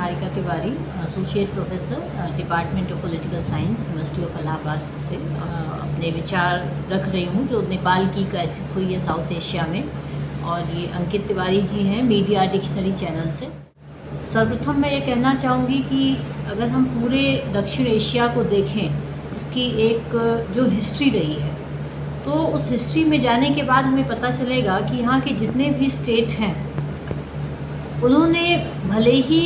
Niharika Tiwari, associate professor, department of political science, university of Allahabad से अपने विचार रख रही हूँ जो नेपाल की क्राइसिस हुई है साउथ एशिया में। और ये अंकित तिवारी जी हैं मीडिया डिक्शनरी चैनल से। सर्वप्रथम मैं ये कहना चाहूँगी कि अगर हम पूरे दक्षिण एशिया को देखें, इसकी एक जो हिस्ट्री रही है, तो उस हिस्ट्री में जाने के बाद हमें पता चलेगा कि यहाँ के जितने भी स्टेट हैं उन्होंने भले ही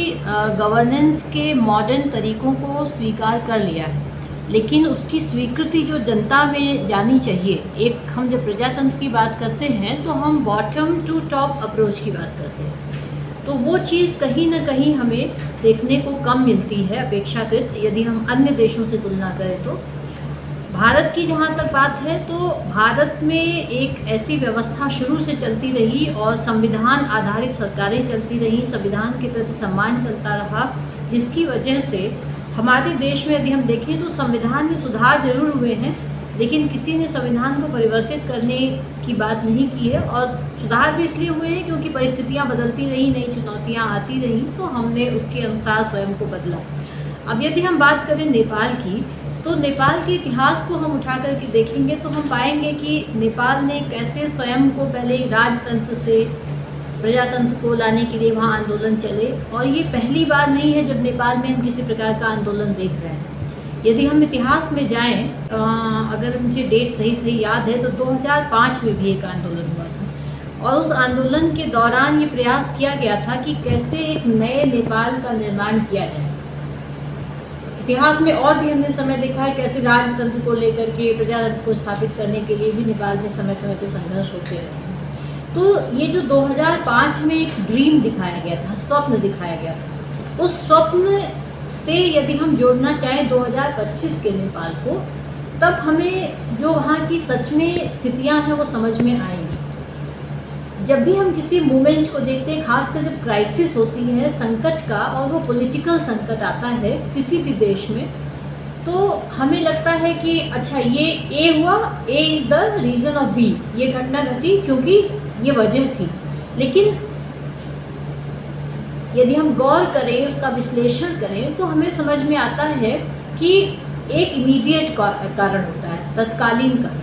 गवर्नेंस के मॉडर्न तरीक़ों को स्वीकार कर लिया है, लेकिन उसकी स्वीकृति जो जनता में जानी चाहिए, एक हम जब प्रजातंत्र की बात करते हैं तो हम बॉटम टू टॉप अप्रोच की बात करते हैं, तो वो चीज़ कहीं ना कहीं हमें देखने को कम मिलती है अपेक्षाकृत यदि हम अन्य देशों से तुलना करें। तो भारत की जहाँ तक बात है तो भारत में एक ऐसी व्यवस्था शुरू से चलती रही और संविधान आधारित सरकारें चलती रहीं, संविधान के प्रति सम्मान चलता रहा, जिसकी वजह से हमारे देश में यदि हम देखें तो संविधान में सुधार जरूर हुए हैं, लेकिन किसी ने संविधान को परिवर्तित करने की बात नहीं की है। और सुधार भी इसलिए हुए हैं क्योंकि परिस्थितियाँ बदलती रहीं, नई चुनौतियाँ आती रहीं, तो हमने उसके अनुसार स्वयं को बदला। अब यदि हम बात करें नेपाल की, तो नेपाल के इतिहास को हम उठा करके देखेंगे तो हम पाएंगे कि नेपाल ने कैसे स्वयं को पहले राजतंत्र से प्रजातंत्र को लाने के लिए वहाँ आंदोलन चले, और ये पहली बार नहीं है जब नेपाल में हम किसी प्रकार का आंदोलन देख रहे हैं। यदि हम इतिहास में जाएं, अगर मुझे डेट सही याद है तो 2005 में भी एक आंदोलन हुआ था, और उस आंदोलन के दौरान ये प्रयास किया गया था कि कैसे एक नए नेपाल का निर्माण किया जाए। इतिहास में और भी हमने समय देखा है कैसे राजतंत्र को लेकर के प्रजातंत्र को स्थापित करने के लिए भी नेपाल में समय समय पर संघर्ष होते रहे हैं। तो ये जो 2005 में एक ड्रीम दिखाया गया था, स्वप्न दिखाया गया था, उस स्वप्न से यदि हम जोड़ना चाहें 2025 के नेपाल को, तब हमें जो वहाँ की सच में स्थितियाँ हैं वो समझ में आएंगी। जब भी हम किसी मूवमेंट को देखते हैं, खासकर जब क्राइसिस होती है संकट का, और वो पॉलिटिकल संकट आता है किसी भी देश में, तो हमें लगता है कि अच्छा ये ए हुआ, A is the reason of B, ये घटना घटी क्योंकि ये वजह थी। लेकिन यदि हम गौर करें, उसका विश्लेषण करें, तो हमें समझ में आता है कि एक इमीडिएट कारण होता है, तत्कालीन कारण,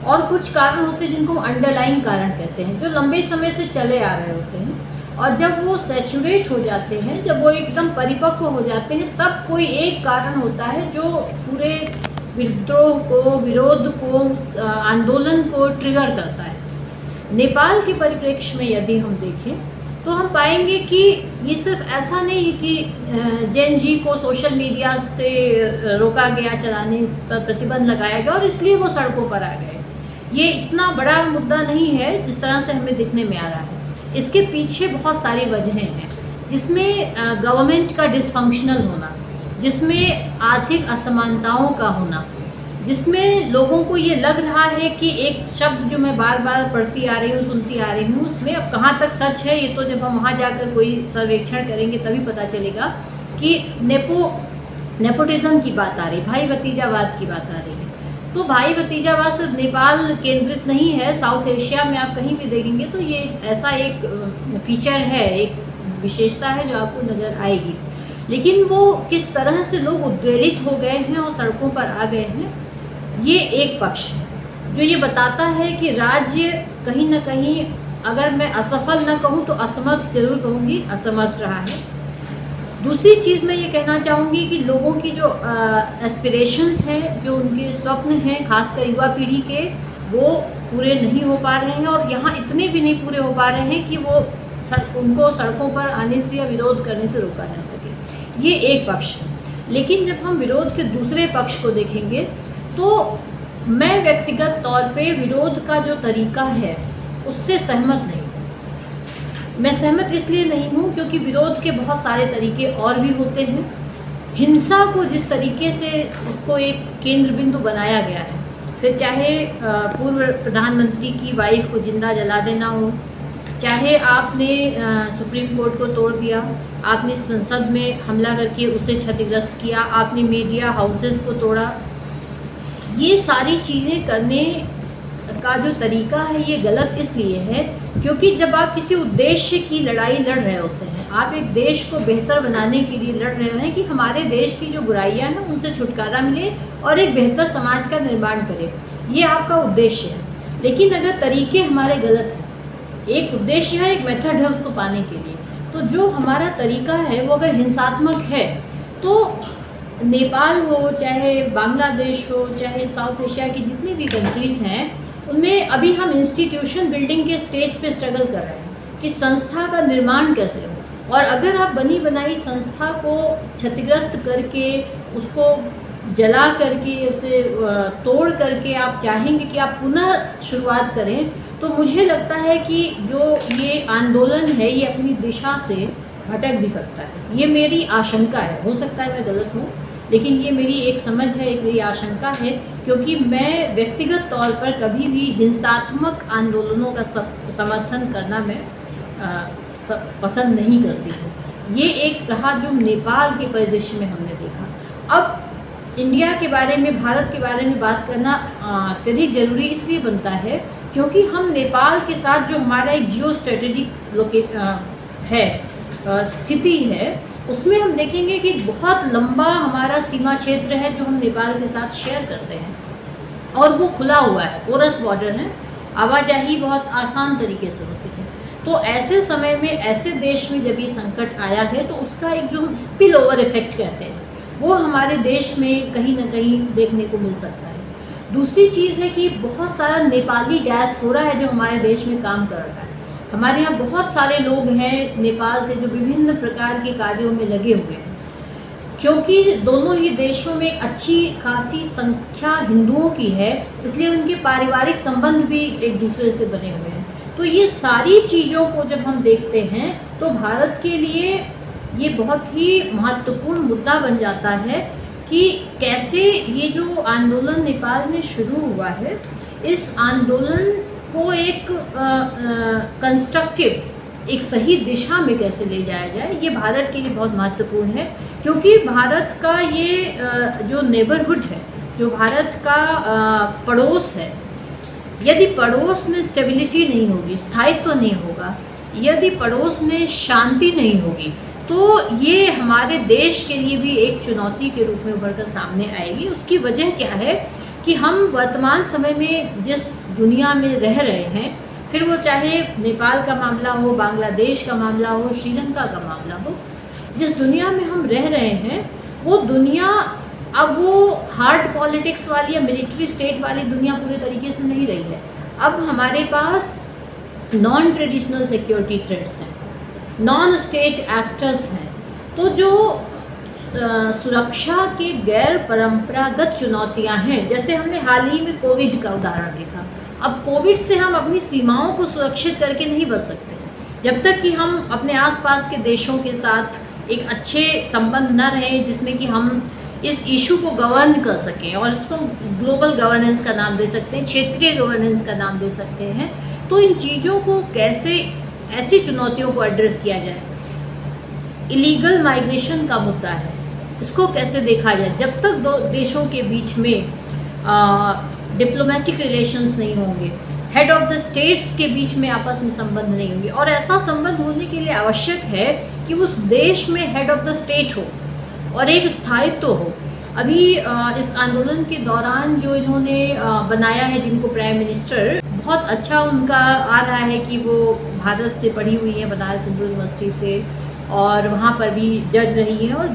और कुछ कारण होते हैं जिनको अंडरलाइन कारण कहते हैं, जो लंबे समय से चले आ रहे होते हैं, और जब वो सैचुरेट हो जाते हैं, जब वो एकदम परिपक्व हो जाते हैं, तब कोई एक कारण होता है जो पूरे विद्रोह को, विरोध को, आंदोलन को ट्रिगर करता है। नेपाल के परिप्रेक्ष्य में यदि हम देखें तो हम पाएंगे कि ये सिर्फ ऐसा नहीं है कि जेन जी को सोशल मीडिया से रोका गया, चलाने पर प्रतिबंध लगाया गया और इसलिए वो सड़कों पर आ गए। ये इतना बड़ा मुद्दा नहीं है जिस तरह से हमें दिखने में आ रहा है। इसके पीछे बहुत सारी वजहें हैं, जिसमें गवर्नमेंट का डिसफंक्शनल होना, जिसमें आर्थिक असमानताओं का होना, जिसमें लोगों को ये लग रहा है कि एक शब्द जो मैं बार बार पढ़ती आ रही हूँ, सुनती आ रही हूँ, उसमें अब कहाँ तक सच है ये तो जब हम वहाँ जाकर कोई सर्वेक्षण करेंगे तभी पता चलेगा कि नेपोटिज्म की बात आ रही, भाई भतीजावाद की बात आ रही है। तो भाई भतीजावाद सिर्फ नेपाल केंद्रित नहीं है, साउथ एशिया में आप कहीं भी देखेंगे तो ये ऐसा एक फीचर है, एक विशेषता है जो आपको नज़र आएगी। लेकिन वो किस तरह से लोग उद्वेलित हो गए हैं और सड़कों पर आ गए हैं, ये एक पक्ष है जो ये बताता है कि राज्य कहीं ना कहीं, अगर मैं असफल न कहूँ तो असमर्थ जरूर कहूँगी, असमर्थ रहा है। दूसरी चीज़ मैं ये कहना चाहूँगी कि लोगों की जो एस्पिरेशंस हैं, जो उनके स्वप्न हैं, खासकर युवा पीढ़ी के, वो पूरे नहीं हो पा रहे हैं, और यहाँ इतने भी नहीं पूरे हो पा रहे हैं कि वो उनको सड़कों पर आने से या विरोध करने से रोका जा सके। ये एक पक्ष है। लेकिन जब हम विरोध के दूसरे पक्ष को देखेंगे तो मैं व्यक्तिगत तौर पे विरोध का जो तरीका है उससे सहमत नहीं हूँ। मैं सहमत इसलिए नहीं हूँ क्योंकि विरोध के बहुत सारे तरीके और भी होते हैं। हिंसा को जिस तरीके से इसको एक केंद्र बिंदु बनाया गया है, फिर चाहे पूर्व प्रधानमंत्री की वाइफ को जिंदा जला देना हो, चाहे आपने सुप्रीम कोर्ट को तोड़ दिया, आपने संसद में हमला करके उसे क्षतिग्रस्त किया, आपने मीडिया हाउसेस को तोड़ा, ये सारी चीज़ें करने का जो तरीका है ये गलत इसलिए है क्योंकि जब आप किसी उद्देश्य की लड़ाई लड़ रहे होते हैं, आप एक देश को बेहतर बनाने के लिए लड़ रहे हैं कि हमारे देश की जो बुराइयां हैं उनसे छुटकारा मिले और एक बेहतर समाज का निर्माण करें, ये आपका उद्देश्य है। लेकिन अगर तरीके हमारे गलत हैं, एक उद्देश्य है, एक मेथड है उसको पाने के लिए, तो जो हमारा तरीका है वो अगर हिंसात्मक है तो नेपाल हो, चाहे बांग्लादेश हो, चाहे साउथ एशिया की जितनी भी कंट्रीज़ हैं, उनमें अभी हम इंस्टीट्यूशन बिल्डिंग के स्टेज पे स्ट्रगल कर रहे हैं कि संस्था का निर्माण कैसे हो। और अगर आप बनी बनाई संस्था को क्षतिग्रस्त करके, उसको जला करके, उसे तोड़ करके आप चाहेंगे कि आप पुनः शुरुआत करें, तो मुझे लगता है कि जो ये आंदोलन है ये अपनी दिशा से भटक भी सकता है। ये मेरी आशंका है, हो सकता है मैं गलत हूँ, लेकिन ये मेरी एक समझ है, एक मेरी आशंका है, क्योंकि मैं व्यक्तिगत तौर पर कभी भी हिंसात्मक आंदोलनों का समर्थन करना मैं पसंद नहीं करती हूँ। ये एक रहा जो नेपाल के परिदृश्य में हमने देखा। अब इंडिया के बारे में, भारत के बारे में बात करना अत्यधिक ज़रूरी इसलिए बनता है क्योंकि हम नेपाल के साथ जो हमारा एक जियो स्ट्रेटेजिक स्थिति है, उसमें हम देखेंगे कि बहुत लंबा हमारा सीमा क्षेत्र है जो हम नेपाल के साथ शेयर करते हैं और वो खुला हुआ है, पोरस बॉर्डर है, आवाजाही बहुत आसान तरीके से होती है। तो ऐसे समय में, ऐसे देश में जब ये संकट आया है तो उसका एक जो हम स्पिल ओवर इफेक्ट कहते हैं वो हमारे देश में कहीं ना कहीं देखने को मिल सकता है। दूसरी चीज़ है कि बहुत सारा नेपाली डायस्पोरा है जो हमारे देश में काम कर रहा है। हमारे यहाँ बहुत सारे लोग हैं नेपाल से जो विभिन्न प्रकार के कार्यों में लगे हुए हैं, क्योंकि दोनों ही देशों में अच्छी खासी संख्या हिंदुओं की है, इसलिए उनके पारिवारिक संबंध भी एक दूसरे से बने हुए हैं। तो ये सारी चीज़ों को जब हम देखते हैं तो भारत के लिए ये बहुत ही महत्वपूर्ण मुद्दा बन जाता है कि कैसे ये जो आंदोलन नेपाल में शुरू हुआ है, इस आंदोलन को एक कंस्ट्रक्टिव, एक सही दिशा में कैसे ले जाया जाए, ये भारत के लिए बहुत महत्वपूर्ण है। क्योंकि भारत का ये जो नेबरहुड है, जो भारत का पड़ोस है, यदि पड़ोस में स्टेबिलिटी नहीं होगी, स्थायित्व नहीं होगा, यदि पड़ोस में शांति नहीं होगी, तो ये हमारे देश के लिए भी एक चुनौती के रूप में उभर कर सामने आएगी। उसकी वजह क्या है कि हम वर्तमान समय में जिस दुनिया में रह रहे हैं, फिर वो चाहे नेपाल का मामला हो, बांग्लादेश का मामला हो, श्रीलंका का मामला हो, जिस दुनिया में हम रह रहे हैं वो दुनिया अब वो हार्ड पॉलिटिक्स वाली या मिलिट्री स्टेट वाली दुनिया पूरे तरीके से नहीं रही है। अब हमारे पास नॉन ट्रेडिशनल सिक्योरिटी थ्रेट्स हैं, नॉन स्टेट एक्टर्स हैं। तो जो सुरक्षा के गैर परंपरागत चुनौतियां हैं, जैसे हमने हाल ही में कोविड का उदाहरण देखा। अब कोविड से हम अपनी सीमाओं को सुरक्षित करके नहीं बच सकते जब तक कि हम अपने आसपास के देशों के साथ एक अच्छे संबंध न रहे, जिसमें कि हम इस इशू को गवर्न कर सकें, और इसको ग्लोबल गवर्नेंस का नाम दे सकते हैं, क्षेत्रीय गवर्नेंस का नाम दे सकते हैं। तो इन चीज़ों को कैसे, ऐसी चुनौतियों को एड्रेस किया जाए। इलीगल माइग्रेशन का मुद्दा है, इसको कैसे देखा जाए। जब तक दो देशों के बीच में डिप्लोमेटिक रिलेशंस नहीं होंगे, हेड ऑफ द स्टेट्स के बीच में आपस में संबंध नहीं होंगे, और ऐसा संबंध होने के लिए आवश्यक है कि उस देश में हेड ऑफ द स्टेट हो और एक स्थायित्व हो। अभी इस आंदोलन के दौरान जो इन्होंने बनाया है, जिनको प्राइम मिनिस्टर, बहुत अच्छा उनका आ रहा है कि वो भारत से पढ़ी हुई है, बनारस हिंदू यूनिवर्सिटी से, और वहाँ पर भी जज रही हैं, और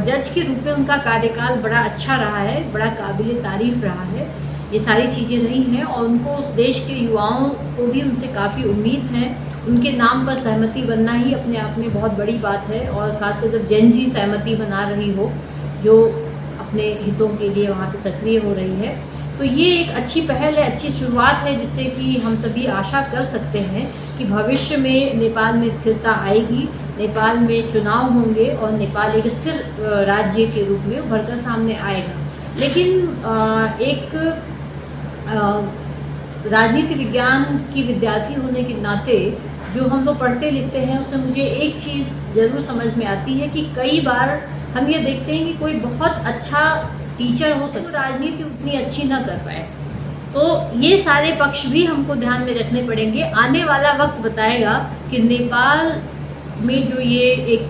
जज के रूप में उनका कार्यकाल बड़ा अच्छा रहा है, बड़ा काबिल तारीफ़ रहा है। ये सारी चीज़ें रही हैं और उनको उस देश के युवाओं को भी उनसे काफ़ी उम्मीद है। उनके नाम पर सहमति बनना ही अपने आप में बहुत बड़ी बात है, और ख़ासकर जब जेनजी सहमति बना रही हो जो अपने हितों के लिए वहाँ पे सक्रिय हो रही है, तो ये एक अच्छी पहल है, अच्छी शुरुआत है, जिससे कि हम सभी आशा कर सकते हैं कि भविष्य में नेपाल में स्थिरता आएगी, नेपाल में चुनाव होंगे और नेपाल एक स्थिर राज्य के रूप में उभर कर सामने आएगा। लेकिन एक राजनीति विज्ञान की विद्यार्थी होने के नाते जो हम लोग पढ़ते लिखते हैं, उससे मुझे एक चीज़ ज़रूर समझ में आती है कि कई बार हम ये देखते हैं कि कोई बहुत अच्छा टीचर हो सकता है, राजनीति उतनी अच्छी ना कर पाए, तो ये सारे पक्ष भी हमको ध्यान में रखने पड़ेंगे। आने वाला वक्त बताएगा कि नेपाल में जो ये एक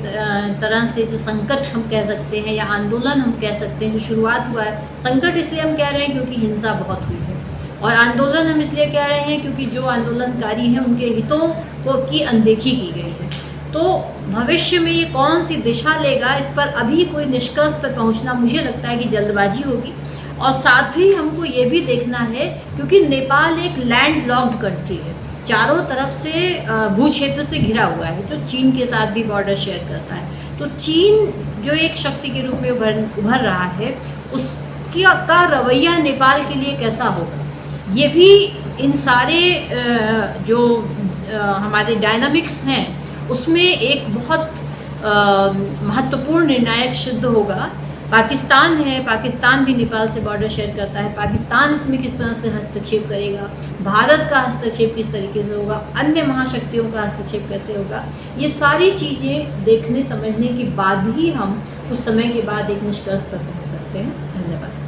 तरह से जो संकट हम कह सकते हैं या आंदोलन हम कह सकते हैं जो शुरुआत हुआ है, संकट इसलिए हम कह रहे हैं क्योंकि हिंसा बहुत हुई है, और आंदोलन हम इसलिए कह रहे हैं क्योंकि जो आंदोलनकारी हैं उनके हितों को की अनदेखी की गई है। तो भविष्य में ये कौन सी दिशा लेगा, इस पर अभी कोई निष्कर्ष पर पहुंचना मुझे लगता है कि जल्दबाजी होगी। और साथ ही हमको ये भी देखना है क्योंकि नेपाल एक लैंड लॉक्ड कंट्री है, चारों तरफ से भू क्षेत्र से घिरा हुआ है, जो चीन के साथ भी बॉर्डर शेयर करता है। तो चीन जो एक शक्ति के रूप में उभर रहा है, उसका रवैया नेपाल के लिए कैसा होगा, ये भी इन सारे जो हमारे डायनामिक्स हैं उसमें एक बहुत महत्वपूर्ण निर्णायक सिद्ध होगा। पाकिस्तान है, पाकिस्तान भी नेपाल से बॉर्डर शेयर करता है, पाकिस्तान इसमें किस तरह से हस्तक्षेप करेगा, भारत का हस्तक्षेप किस तरीके से होगा, अन्य महाशक्तियों का हस्तक्षेप कैसे होगा, ये सारी चीज़ें देखने समझने के बाद ही हम कुछ समय के बाद एक निष्कर्ष पर पहुंच सकते हैं। धन्यवाद।